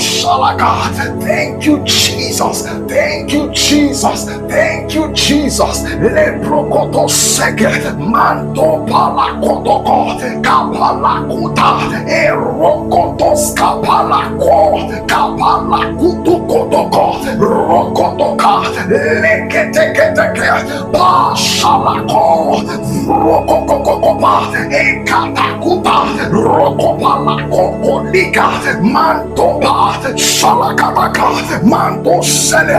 Shalaka. Thank you, Jesus. Thank you, Jesus. Thank you, Jesus. Leprokoto seke manto palakotoko kapalakuta erokotos kapalako kapalakutukotoko rokotoka leketeketeke pashalako rokokokokopa ekatakuta rokopalakokolika mantopa shalakataka manto sele.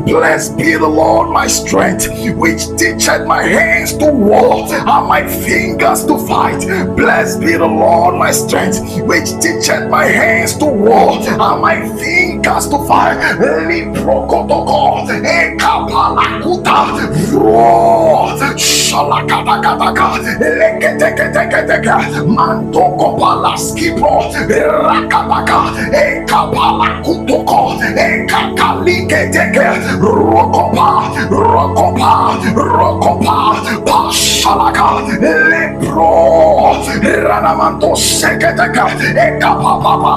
Blessed be the Lord my strength, which teacheth my hands to war and my fingers to fight. Blessed be the Lord my strength, which teacheth my hands to war and my fingers to fight. Liprokotoko ekapalakuta roar shalakatakataka leketeketeketeke mantokopalaskipro rakataka ekapalakutoko ekakaliketeke rokopa rokopa rokopa pashalaka lepro ranamanto seketeka ekapapapa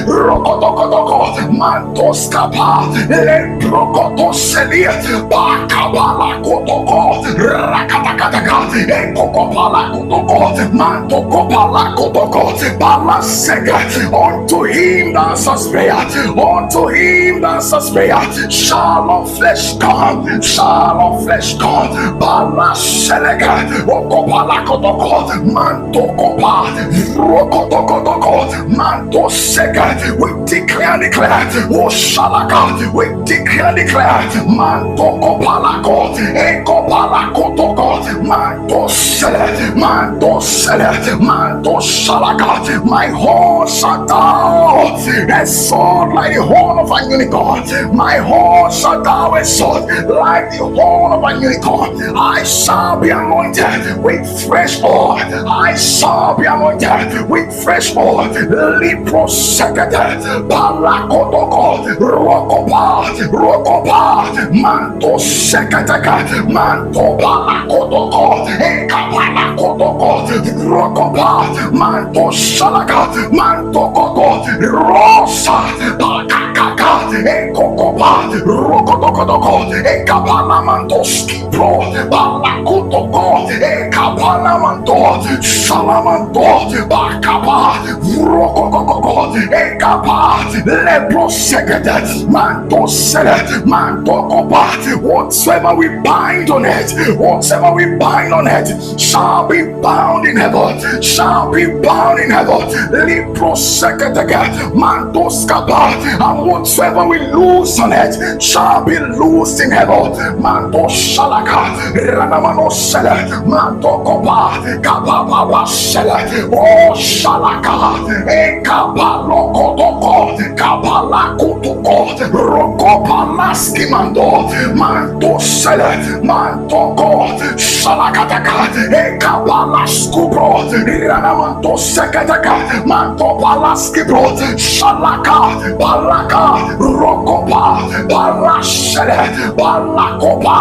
rokotokotoko mantoskapa leprokotoseli pakapalakotoko rakatakataka ekokopalakotoko mantokopalakotoko balaseka. Unto him that answers prayer, unto him that answers prayer, shall all flesh come, shall all flesh come. Balaselega okopalakotoko mantokopa rokotokotoko mantoseka. We declare and declare, oh shalaka, we declare and declare, mantokopalako ekopalakotoko mantosele mantosele mantoshalaka. My horse shall thou a sword like the horn of a unicorn. My horse shall thou a sword like the horn of a unicorn. I shall be anointed with fresh oil. I shall be anointed with fresh oil. Lipro sekete palakotoko rokopa rokopa manto seketeka manto palakotoko ekapalakotoko rokopa manto shalaka manto koko rosa pakakaka ekokopa rokotokotoko ekapalamanto skipro palakotoko ekapalamanto shalamanto pakapa rokokoko ekapa lepro sekete manto sele manto kopa. Whatsoever we bind on it, whatsoever we bind on it shall be bound in heaven, shall be bound in heaven. Lipro seketega mantos kapa. And whatsoever we loose on it shall be loosed in heaven. Manto shalaka ranamano sele manto kopa kapa baba sele oh shalaka ekapa lokotoko kapa lakutoko rokopa laski mando manto sele manto ko shalakataka ekapa laskubro ranamanto seketaka manto palaski bro shalaka balaka rokopa balasele balakopa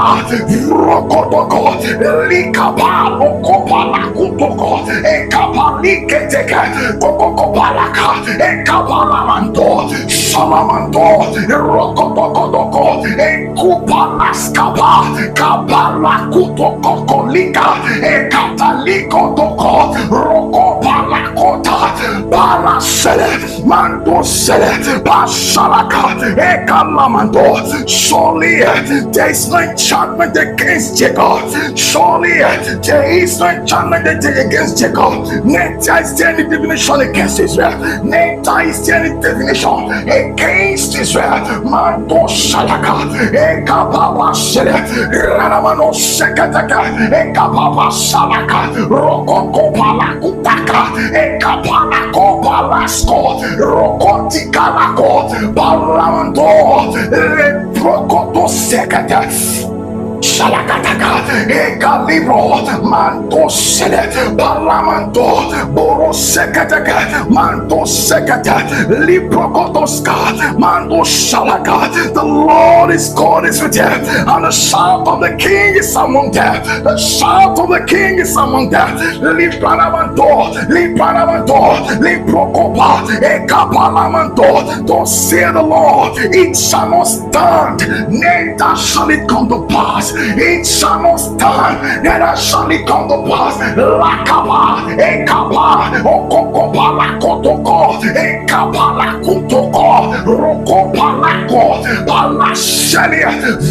rokotoko likapa lokopa lakutoko ekapa liketeka kokokopa laka ekapa lamanto shalamanto rokotoko ekupa laskapa kapala kutoko kolika ekataliko toko rokopa lakota balasele manto sele bashalaka ekalamando. Surely there is no enchantment against Jacob. Surely there is no enchantment against Jacob. Neither is there any divination against Israel. Neither is there any divination against Israel. Manto shalaka ekababa sele ranamano sekataka ekababa shalaka rokoko palakutaka ekapala kopalasko rokotikalako balamando leprokoto sekata shalakataka, ekalibro, manto sele, palamando, borosekataka, manto sekata, liprokotoska, manto shalaka. The Lord is God is with you, and the shout of the King is among them. The shout of the King is among them. Lipanamando, liprokopa, ekapalamando. Don't say the Lord, it shall not stand, neither shall it come to pass. It shall not stand, neither shall it come to pass. Lakapa, ekapa, okokopa lakotoko, ekapa lakotoko, rokopa lako, palashelia,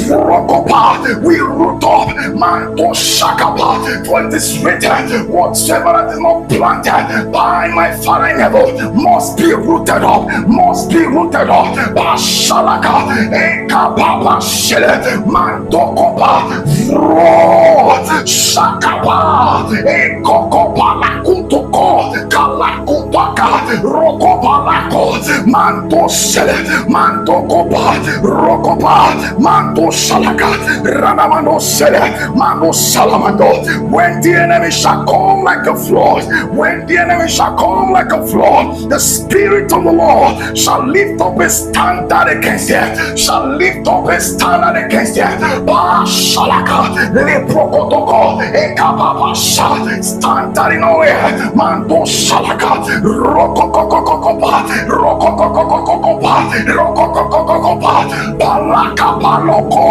rokopa. We root up, manto shakapa. For it is written, whatsoever that is not planted by my Father in heaven must be rooted up, must be rooted up. Bashalaka, ekapa shele, manto kopa, ro, shakapa, ekokopa lakutoko, kalakutaka, rokopa lako, manto shele, manto kopa, rokopa, manto shalaka, ranamano shele, mano salamando. When the enemy shall come like a flood, when the enemy shall come like a flood, the Spirit of the Lord shall lift up a standard against them, shall lift up a standard against them. Bashalaka, leprokotoko, ekapapasha, standard in nowhere, mando shalaka, rokokokokokopa, rokokokokokopa, rokokokokopa, balaka baloko,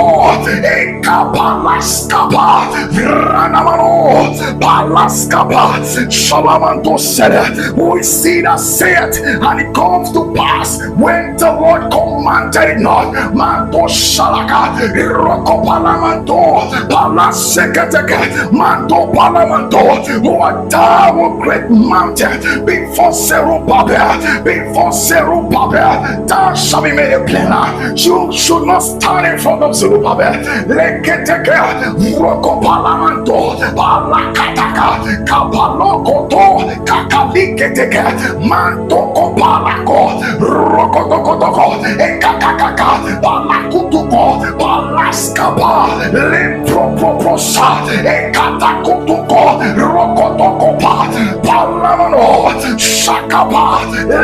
ekapalaskapa, ranamano, balaskapa, shalamanto sele. We see that said, and it comes to pass when the Lord commanded it not. Manto shalaka, roko palamanto, palasekateke, manto palamanto. What thou, O great mountain, before Zerubbabel, before Zerubbabel, thou shalt be made a plainer. You should not stand in front of Zerubbabel. Leketeke, roko palamanto, palakataka, kapalokoto, kakaliketeke, manto kopalako, rokotokotoko, ekakakaka, palakutuko, palaskapa, leproproposa, ekatakutuko, rokotokopa, palamano, shakapa,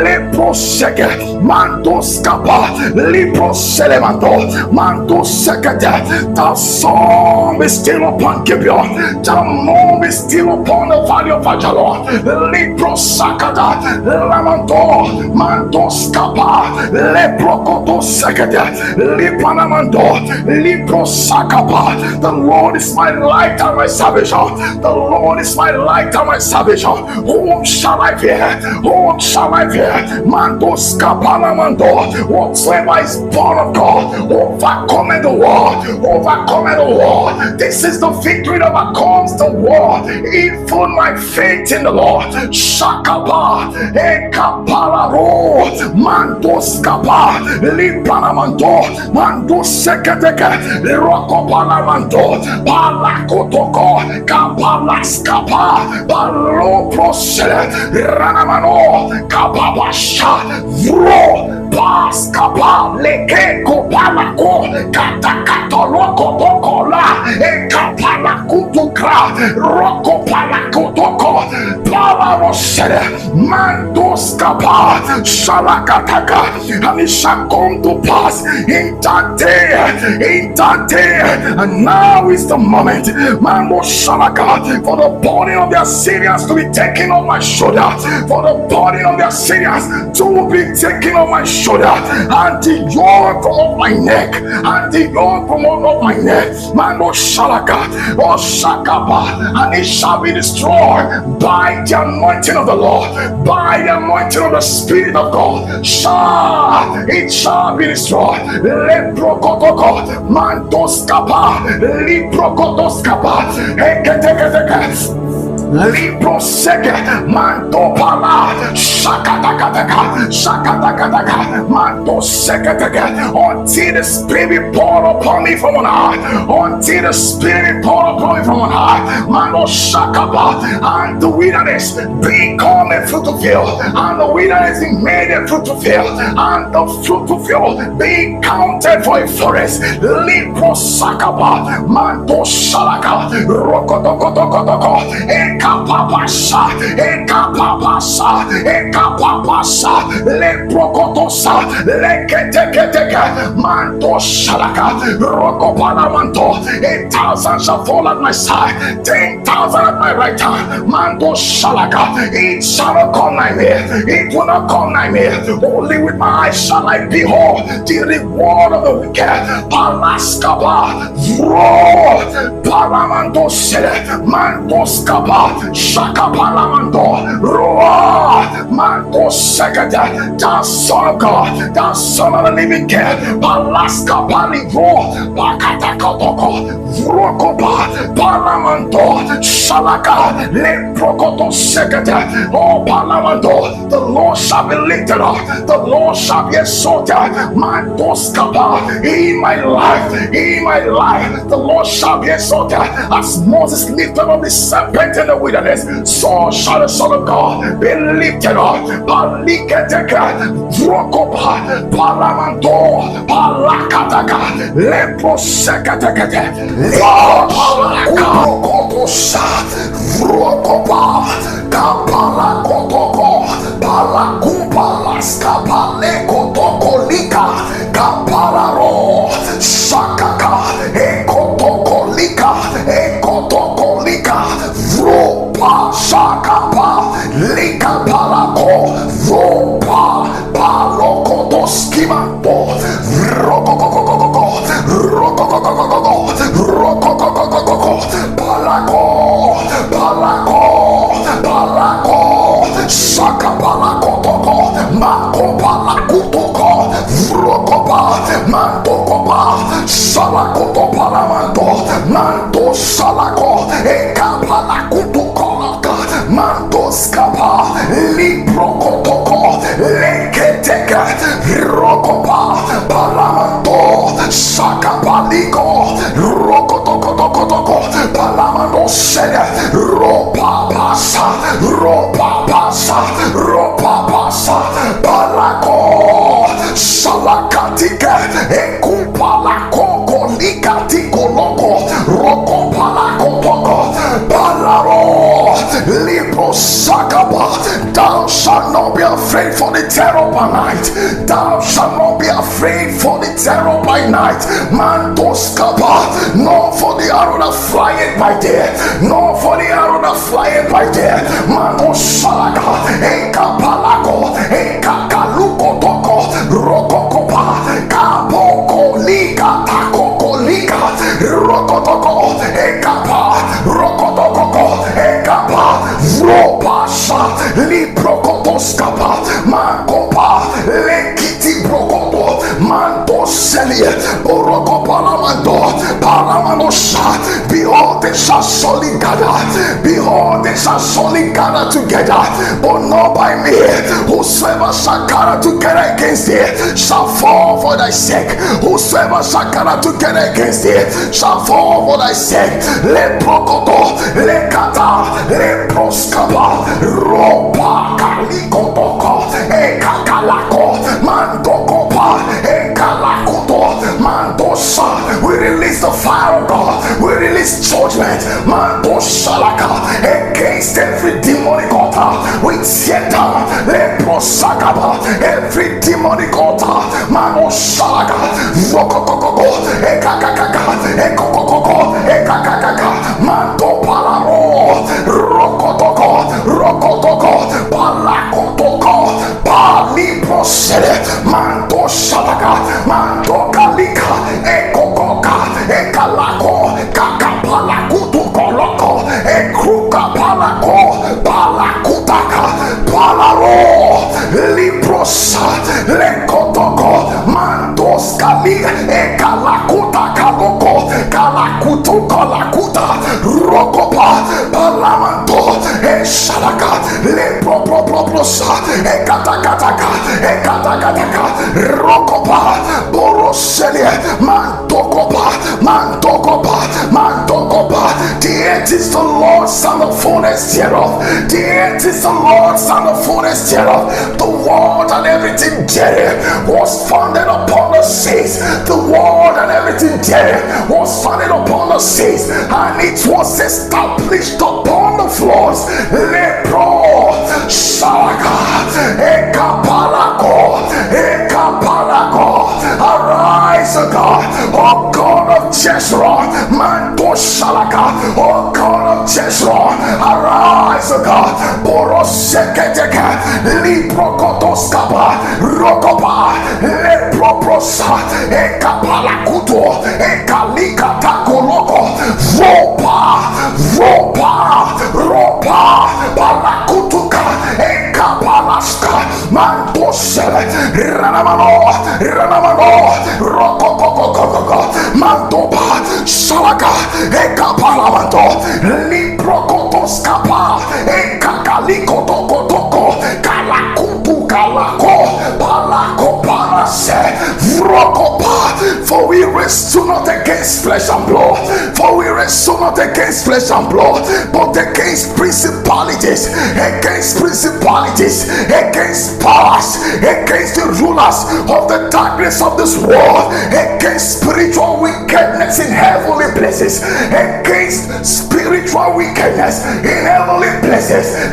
leproseke, mandoskapa, liproselemanto, mandosekete. The song is still upon Gibeon, the moon is still upon the valley of Ajalon. Liprosakata, lamanto, mandoskapa, leprokotosekete, lipanamando, liprosakapa. The Lord is my light and my salvation. The Lord is my light and my salvation. Whom shall I fear? Whom shall I fear? Mandoskapa, lamando. Whatsoever is born of God overcoming the world, overcoming the world. This is the victory that overcomes the world, even my faith in the Lord. Shakapa, ekapalaro, mandoskapa, lipanamanto, mandoseketeke, rokopalamanto, palakotoko, kapalaskapa, paloprosele, ranamano, kapabasha, vro, paskapa, leke kopalako, katakatoloko tokola, ekapalakutukra, rokopalakotoko, palarosele, mandoskapa, shalakataka. And it shall come to pass in that day, and now is the moment, mando shalaka, for the burden of the Assyrians to be taken on my shoulder, for the burden of the Assyrians to be taken on my shoulder, and the yoke from off my neck, and the yoke from off my neck, mando shalaka, or shakaba, and it shall be destroyed by the anointing of the Lord, by the anointing of the Spirit of God. It shall be destroyed. Leprokotoko, mandoskapa, liprokotoskapa, eketeketeke, Libro seke manto pala shakataka shakataka manto sekataka until the Spirit pour upon me from on high, until the Spirit pour upon me from on high. Mano shakaba and the wilderness become a fruit of field, and the wilderness is made a fruit of field, and the fruit of field be counted for a forest. Libro sakaba manto shalaka rokotokotokotoko ekapapasa ekapapasa ekapapasa leprokotosa leketeketeke manto shalaka rokopanamanto. 1,000 shall fall at my side, 10,000 at my right hand. Manto shalaka, it shall not come nigh me, it will not come nigh me. Only with my eyes shall I behold the reward of the wicked. Palaskaba, roar, palamando sele, manto skaba, shaka palamando, roar, manto sekete, the Son of God, the Son of the living God, palaskaba, roar, bakata kotoko, rokoba, palamando, shalaka, leprokoto sekete, oh palamando, the Lord shall be lifted up, the Lord shall be exalted, manto skaba, in my life, the Lord shall be exalted. As Moses lifted up the serpent in the wilderness, so shall the Son of God be lifted up. Paliketeka, Drokopa, Palamanto, Palakataka, Leprosekateke, Palakotosha, Drokopa, Kapalakotoko, Palakupalaska, Palekotokolika, Kapalaro, Sakaka, Ekotokolika, Ekotokolika, Vropa, Sakapa, Lika Palako, Vropa, Palokotoskimanto, Rokokokokoko, Rokokokokoko, Rokokokokoko, Palako, Palako, Palako, Sakapalakotoko, Makopalakutoko, Vrokopa, Mantokopa, Salakoto Palamanto, Manto Salako, Ekapalakutukolaka, Manto Skapa, Liprokotoko, Leketeka, Rokopa, Palamanto, Sakapaliko, Rokotokotoko, Palamano Sede, Ropa Pasa, Ropa Pasa, Ropa Pasa, Palako, Salakatika, Ekupalako, Likatiko Loko, Roko Palako, Palaro, Libro Sakaba. Thou shalt not be afraid for the terror by night. Thou shalt not be afraid for the terror by night. Mantos Kaba, nor for the arrow that flyeth by day, nor for the arrow that flyeth by day. Mantos Salaga, Ekapalako, Ekakaluko Toko, Rokokopa, Kapoko Lika, Takoko Lika, Rokotoko, Ekapa, Rokotoko, Ekapa, Ropasa, Liprokotoskapa, Makopa, Lekiti Brokoto, Manto Selie, Boroko Palamando, Palamanosa. Behold, they shall solely gather, behold, they shall solely gather together, but not by me. Whosoever shall gather together against thee shall fall for thy sake. Whosoever shall gather together against thee shall fall for thy sake. Le prokoto, le kata, le proskapa, ropa kalikotoko, ekakalako, mandokopa, ekalakuto, mandosa. We release the fire of God. We release judgment, mandoshalaka, against every demonic altar. We tear down, le prosakaba, every demonic altar. Mandoshalaka, rokokoko, ekakakaka, ekokoko, ekakakaka, mando palaro, rokotoko, rokotoko, palakotoko, paliprosede, mando shalaka, mando kalika, ekokoka, ekalako, kakapalakutukoloko, ekrukapalako, palakutaka, palaro, liprosa, lekotoko, mando mandos kali ekalakuta kaloko kalakutu kalakuta rokopa palamanto eshalaka le proproproplosa ekatakataka rokopa borosele mantokopa. The earth is the Lord's and the fullness thereof. The earth is the Lord's and the fullness thereof. The world and everything therein was founded upon the seas. The world and everything therein was founded upon the seas, and it was established upon the floods. Lepro Shaka Ekapalako. Arise, O God, O God of Jeshurun, Manto Shalaka, O God of Jeshurun, arise, O God, Boroseketeka, Liprokotoskapa, Rokopa, Leproprosa, Ekapalakuto, Ekalikatakoloko, Ropa, Balakutuka, Ekapalaska, Mantosele, Ranamano, Rokokokokoko, Mantopa, Salaka, Ekapalamanto, Liprokotoskapa, Ekakalikotokotoko, Kalakutu Kalako, Palako Parase, Rokopa, for we wrestle not against flesh and blood, but against principalities, against powers, against the rulers of the darkness of this world, against spiritual wickedness in heavenly places,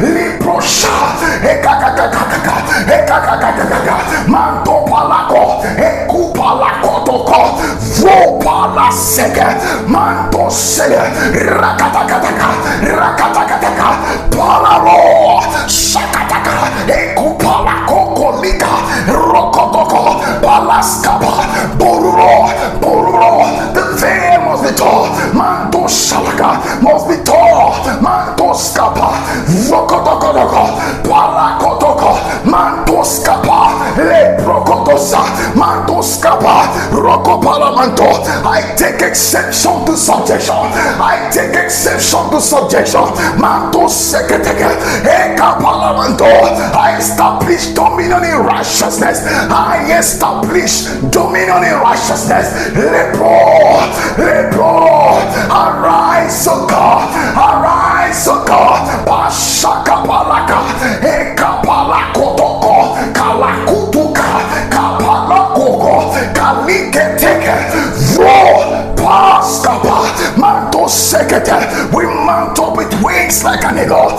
Liprosha, Manto Palako, Ekupalakotoko, Vopala Seke, Manto Sele, Rakatakataka, Palaro, Shakataka, Ekupalakoko Lika, Rokotoko, Palaskapa, Boruro, the veil must be torn, Manto Shalaka must be torn, Manto Skapa, Rokotoko, Palakotoko, Manto Skapa, Leprokotosa, Manto Skapa, Rokopalamanto. I take exception to subjection. Manto Seketeke, Ekapalamento. I establish dominion in righteousness. Lepro, arise, O God, Pashaka Palaka, Ekapalakotoko, Kalakutuka, Kapalakoko, Kaliketeke, Paskapa, Manto Sekete. We mount up with wings like an eagle.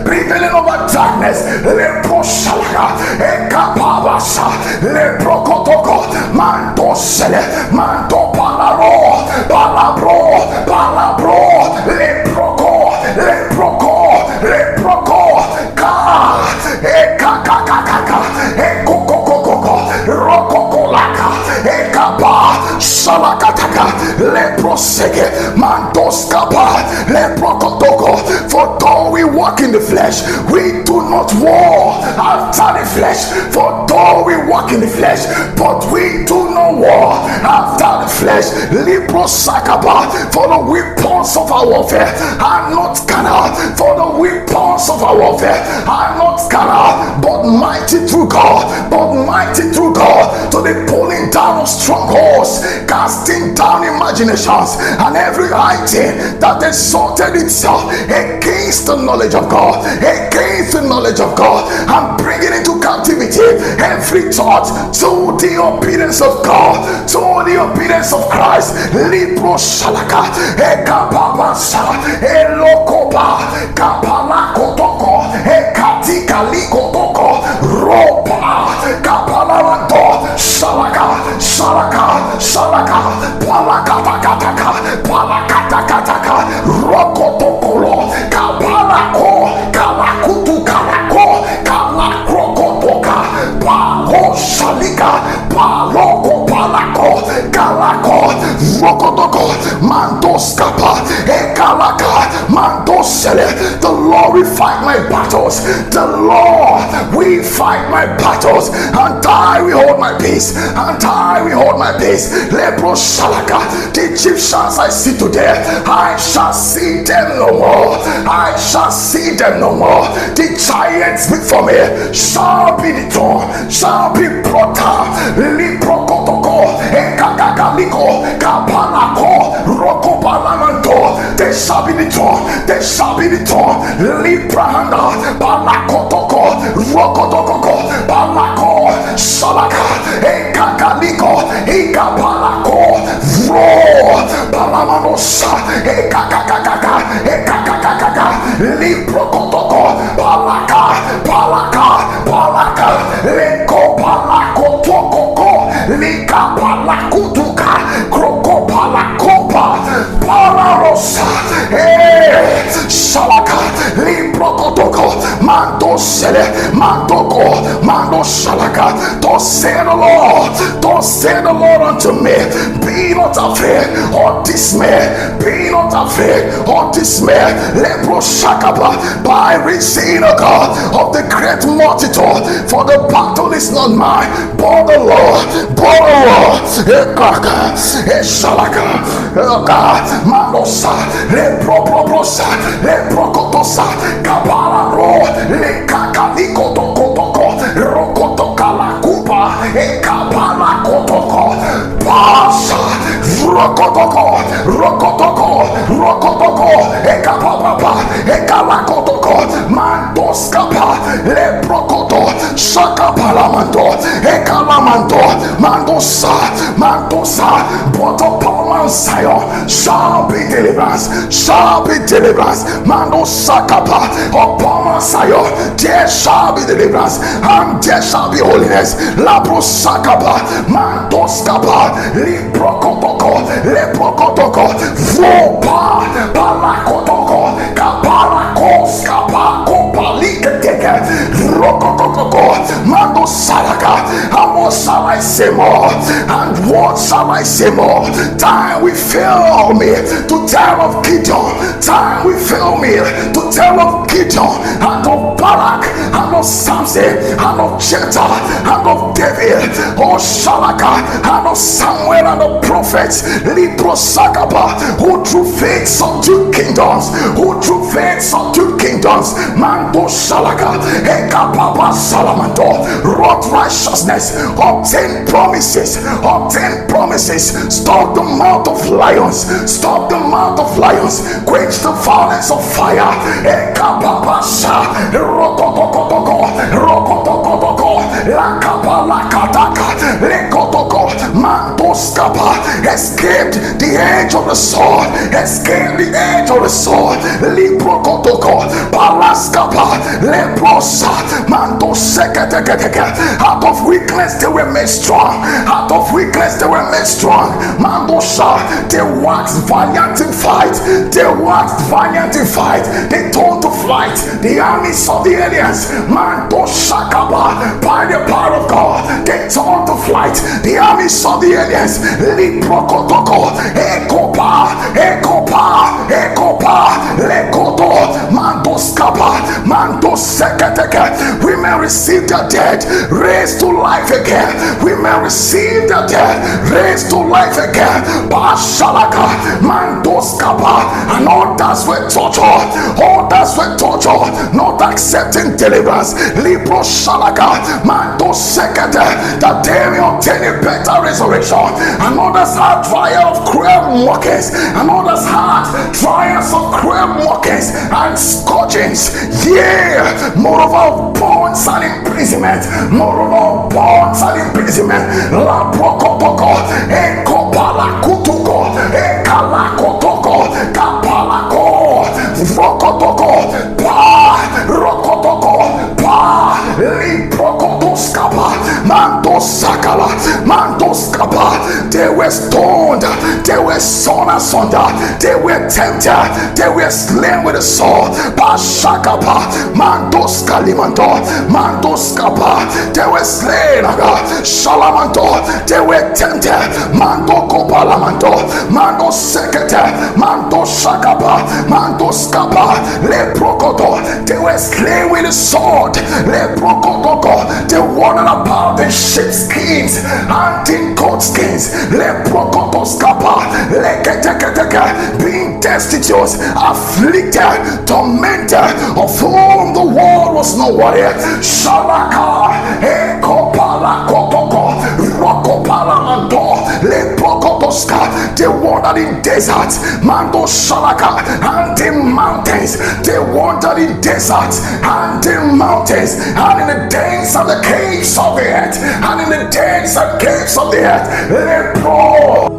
Prevailing over darkness. Leproshalaka, Ekapabasa, Leprokotoko, Manto Sele, Manto Palabro, Leproko, Ekakakaka, Ekokokoko, Rokokolaka, Ekapa, Salakataka, Leproseke, Mantoskapa, Leprokotoko. For though we walk in the flesh, we do not war after the flesh. For though we walk in the flesh, but we do not war after the flesh. Leprosakapa, for the weapons of our warfare are not carnal. But mighty through God, to the pulling down of strongholds, casting down imaginations and every high thing that exalted itself against the knowledge of God, and bringing into captivity every thought to the obedience of God, to the obedience of Christ. Libro Shalaka, Ekapabasa, Elokopa, Kapalakotoko, Ekatikalikotoko, Ropa, Kapalamanto, Shalaka, Palakatakataka, Rokotokolo, Kapalako, Kalakutu Kalako, Kalakrokotoka, Palo Shalika, Paloko Palako, Kalako, Rokotoko, Mantos skapa, ekalaka, mandosele. The Lord will fight my battles. The Lord will fight my battles, and I will hold my peace. And I will hold my peace. Lebro shalaka. The Egyptians I see today, I shall see them no more. I shall see them no more. The giants before me shall be dethroned, shall be brought down. Liprokotoko, ekakakaliko, kapalako, rokopalamanto. They shall be dethroned. They shall be dethroned. Liprahanda, palakotoko, rokotoko, palako, shalaka, ekakaliko, ekapalako, vro, palamanosa, ekakakaka, ekakakaka, liprokotoko, palaka, palaka, palaka, leko palako tokoko, lika palakutuka, kroko palakopa, palarosa, shalaka, liprokotoko, mando sele, mandoko, mando shalaka. Thus say the Lord, thus say the Lord unto me, be not afraid or dismay, be not afraid or dismay. Lepro shakapa, by reason, O God, of the great multitude, for the battle is not mine, but the Lord, but the Lord. Ekaka, eshalaka, eka, manosa, lepro proprosa, lepro kotosa, kapala ro, lekaka likotoko, rokotoka la kupa, ekapala kotoko, pasa, rokotoko, rokotoko, rokotoko, ekapapa, ekalakotoko, mandoskapa, leprokoto, shakapalamando, ekalamanto, mandosa, mandosa, but upon Mount Zion shall be deliverance, shall be deliverance, mandosakapa, upon Mount Zion there shall be deliverance, and there shall be holiness. Labrosakapa, mandoskapa, liprokotoko, leprokotoko, vopa, palakotoko, kapalakoskapa, kopaliketeke, rokotoko, mandosalaka. And what shall I say more? And what shall I say more? Time will fail me to tell of Gideon. Time will fail me to tell of Gideon, and of Barak, and of Samson, and of Jephthah, and of David, oh Shalaka, and of Samuel, and of prophets, Librosakapa, who through faith subdued kingdoms, who through faith subdued kingdoms, Mando Shalaka, Ekapapa Salamanto, wrought righteousness, obtained promises, stop the mouth of lions, stop the mouth of lions, quench the violence of fire, Ekapapasha, Rokotoko, Rokotoko, Lakapalakataka, Lekotoko, Mandoskapa, escaped the edge of the sword, escaped the edge of the sword, Liprokotoko, Palaskapa, Leprosa, Mandosekateka. Out of weakness they were made strong, out of weakness they were made strong, Mandosha, they waxed valiant in fight, they waxed valiant in fight, they turned to flight the armies of the aliens, Mandoshakaba, by the power of God, they turned to flight the armies of the aliens, Liprokotoko, Ekopa, Ekopa, Ekopa, Lekoto, Mandoskapa, Mandosekateka. We may receive the dead raised to life again, we may receive the dead raised to life again, Bashalaka, Mandoskapa, and others were tortured, others were tortured, not accepting deliverance, Libro Shalaka, Mandosekate, that they may obtain a better resurrection, and others had trial of cruel mockings, and others had trials of cruel mockings and scourgings, yeah, moreover bonds and imprisonment, moreover bonds and imprisonment, La Prokotoko, Ekopalakutuko, Ekalakotoko, Kapalako, Rokotoko, Pa, Rokotoko, Pa, Liprokotoskapa, Mandosakala, Mandoskapa. They were stoned, they were were sawn asunder, they were tempted, they were slain with a sword. Bashakapa, Mandos Kalimanto, Mandos Kapa, they were slain. Shalamanto, they were tempted. Mando Kopalamanto, Mando Sekete, Mando Shakapa, Mando Skapa, Le Prokoto, they were slain with a sword. Le Prokotoko, they wandered about in sheepskins and in goatskins. Le Prokoto Skapa, Le Keteketeke, being destitute, afflicted, tormented, of whom the world was no warrior. Shalaka, Ekopala Kotoko, Rokopalamanto, Leprokotoska, they wandered in deserts, Mando Shalaka, and in mountains. They wandered in deserts and in mountains, and in the dens of the caves of the earth, and in the dens and caves of the earth. Lepro.